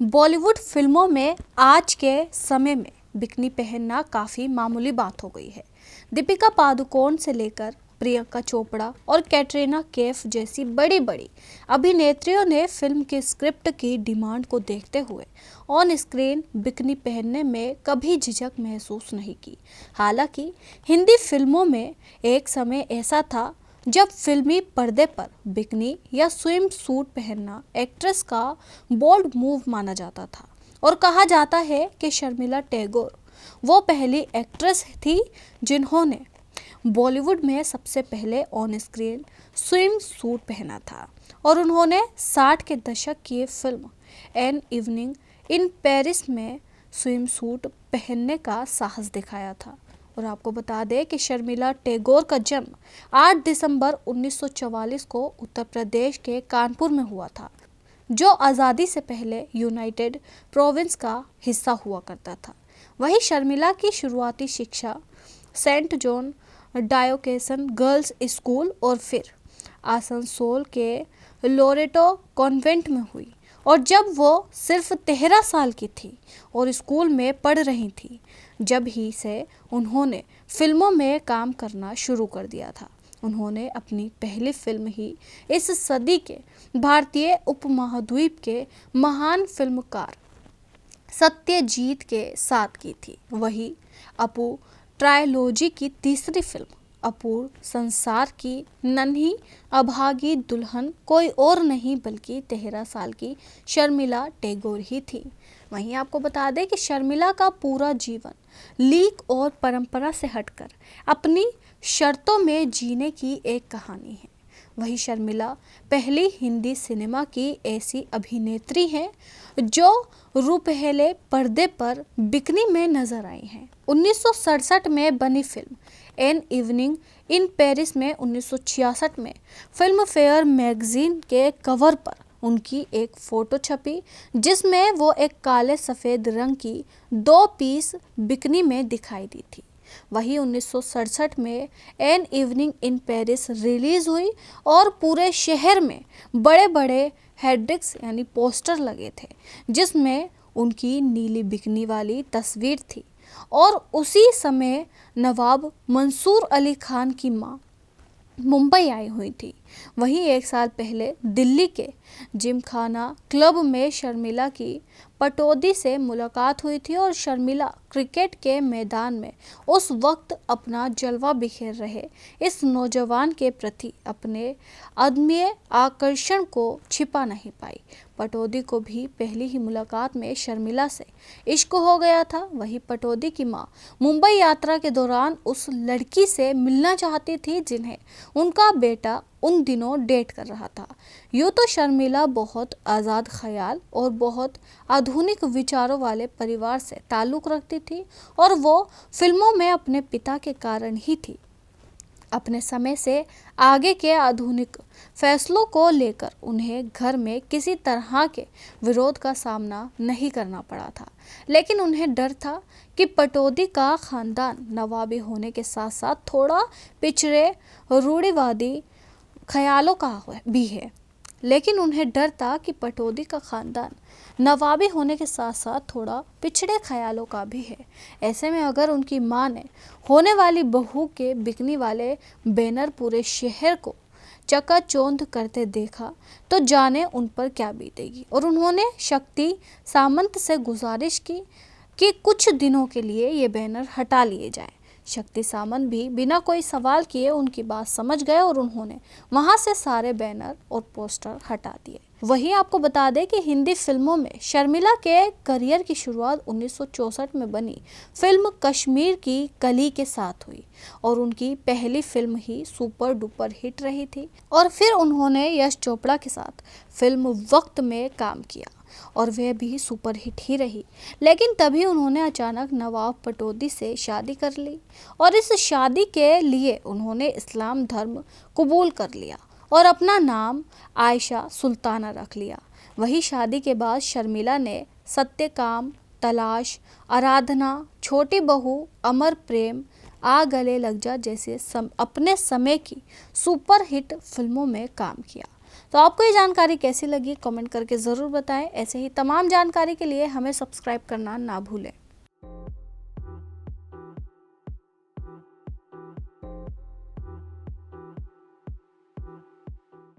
बॉलीवुड फिल्मों में आज के समय में बिकनी पहनना काफ़ी मामूली बात हो गई है। दीपिका पादुकोण से लेकर प्रियंका चोपड़ा और कैटरीना कैफ जैसी बड़ी बड़ी अभिनेत्रियों ने फिल्म की स्क्रिप्ट की डिमांड को देखते हुए ऑन स्क्रीन बिकनी पहनने में कभी झिझक महसूस नहीं की। हालांकि हिंदी फिल्मों में एक समय ऐसा था जब फिल्मी पर्दे पर बिकनी या स्विम सूट पहनना एक्ट्रेस का बोल्ड मूव माना जाता था और कहा जाता है कि शर्मिला टैगोर वो पहली एक्ट्रेस थी जिन्होंने बॉलीवुड में सबसे पहले ऑन स्क्रीन स्विम सूट पहना था और उन्होंने 60 के दशक की film an evening in Paris में स्विम सूट पहनने का साहस दिखाया था। और आपको बता दें कि शर्मिला टैगोर का जन्म 8 दिसंबर 1944 को उत्तर प्रदेश के कानपुर में हुआ था, जो आज़ादी से पहले यूनाइटेड प्रोविंस का हिस्सा हुआ करता था। वहीं शर्मिला की शुरुआती शिक्षा सेंट जॉन डायोकेसन गर्ल्स स्कूल और फिर आसनसोल के लोरेटो कॉन्वेंट में हुई और जब वो सिर्फ 13 साल की थी और स्कूल में पढ़ रही थी, जब ही से उन्होंने फिल्मों में काम करना शुरू कर दिया था। उन्होंने अपनी पहली फिल्म ही इस सदी के भारतीय उपमहाद्वीप के महान फिल्मकार सत्यजीत के साथ की थी। वही अपू ट्रायलॉजी की तीसरी फिल्म अपूर्व संसार की नन्ही अभागी दुल्हन कोई और नहीं बल्कि 13 साल की शर्मिला टैगोर ही थी। वहीं आपको बता दें कि शर्मिला का पूरा जीवन लीक और परंपरा से हटकर अपनी शर्तों में जीने की एक कहानी है। वही शर्मिला पहली हिंदी सिनेमा की ऐसी अभिनेत्री हैं जो रुपहले पर्दे पर बिकनी में नजर आई हैं। 1967 में बनी film an evening in Paris में 1966 में फिल्म फेयर मैगजीन के कवर पर उनकी एक फोटो छपी जिसमें वो एक काले सफ़ेद रंग की 2 पीस बिकनी में दिखाई दी थी। वही 1967 में an evening in Paris release हुई और पूरे शहर में बड़े बड़े हेड्रिक्स यानी पोस्टर लगे थे जिसमें उनकी नीली बिकनी वाली तस्वीर थी। और उसी समय नवाब मंसूर अली खान की मां मुंबई आई हुई थी। वहीं एक साल पहले दिल्ली के जिमखाना क्लब में शर्मिला की पटौदी से मुलाकात हुई थी और शर्मिला क्रिकेट के मैदान में उस वक्त अपना जलवा बिखेर रहे इस नौजवान के प्रति अपने अदम्य आकर्षण को छिपा नहीं पाई। पटौदी को भी पहली ही मुलाकात में शर्मिला से इश्क हो गया था। वही पटौदी की मां मुंबई यात्रा के दौरान उस लड़की से मिलना चाहती थी जिन्हें उनका बेटा उन दिनों डेट कर रहा था। यूँ तो शर्मिला बहुत आज़ाद ख्याल और बहुत आधुनिक विचारों वाले परिवार से ताल्लुक़ रखती थी और वो फिल्मों में अपने पिता के कारण ही थी। अपने समय से आगे के आधुनिक फैसलों को लेकर उन्हें घर में किसी तरह के विरोध का सामना नहीं करना पड़ा था, लेकिन उन्हें डर था कि पटौदी का खानदान नवाबी होने के साथ साथ थोड़ा पिछड़े रूढ़िवादी ख्यालों का भी है। लेकिन उन्हें डर था कि पटौदी का खानदान नवाबी होने के साथ साथ थोड़ा पिछड़े ख्यालों का भी है। ऐसे में अगर उनकी मां ने होने वाली बहू के बिकनी वाले बैनर पूरे शहर को चकाचौंध करते देखा तो जाने उन पर क्या बीतेगी। और उन्होंने शक्ति सामंत से गुजारिश की कि कुछ दिनों के लिए ये बैनर हटा लिए जाएं। शक्ति सामंत भी बिना कोई सवाल किए उनकी बात समझ गए और उन्होंने वहां से सारे बैनर और पोस्टर हटा दिए। वहीं आपको बता दें कि हिंदी फिल्मों में शर्मिला के करियर की शुरुआत 1964 में बनी फिल्म कश्मीर की कली के साथ हुई और उनकी पहली फिल्म ही सुपर डुपर हिट रही थी। और फिर उन्होंने यश चोपड़ा के साथ फिल्म वक्त में काम किया और वह भी सुपर हिट ही रही। लेकिन तभी उन्होंने अचानक नवाब पटौदी से शादी कर ली और इस शादी के लिए उन्होंने इस्लाम धर्म कबूल कर लिया और अपना नाम आयशा सुल्ताना रख लिया। वही शादी के बाद शर्मिला ने सत्यकाम, तलाश, आराधना, छोटी बहू, अमर प्रेम, आ गले लग जा जैसे अपने समय की सुपर हिट फिल्मों में काम किया। तो आपको ये जानकारी कैसी लगी कमेंट करके ज़रूर बताएं। ऐसे ही तमाम जानकारी के लिए हमें सब्सक्राइब करना ना भूलें।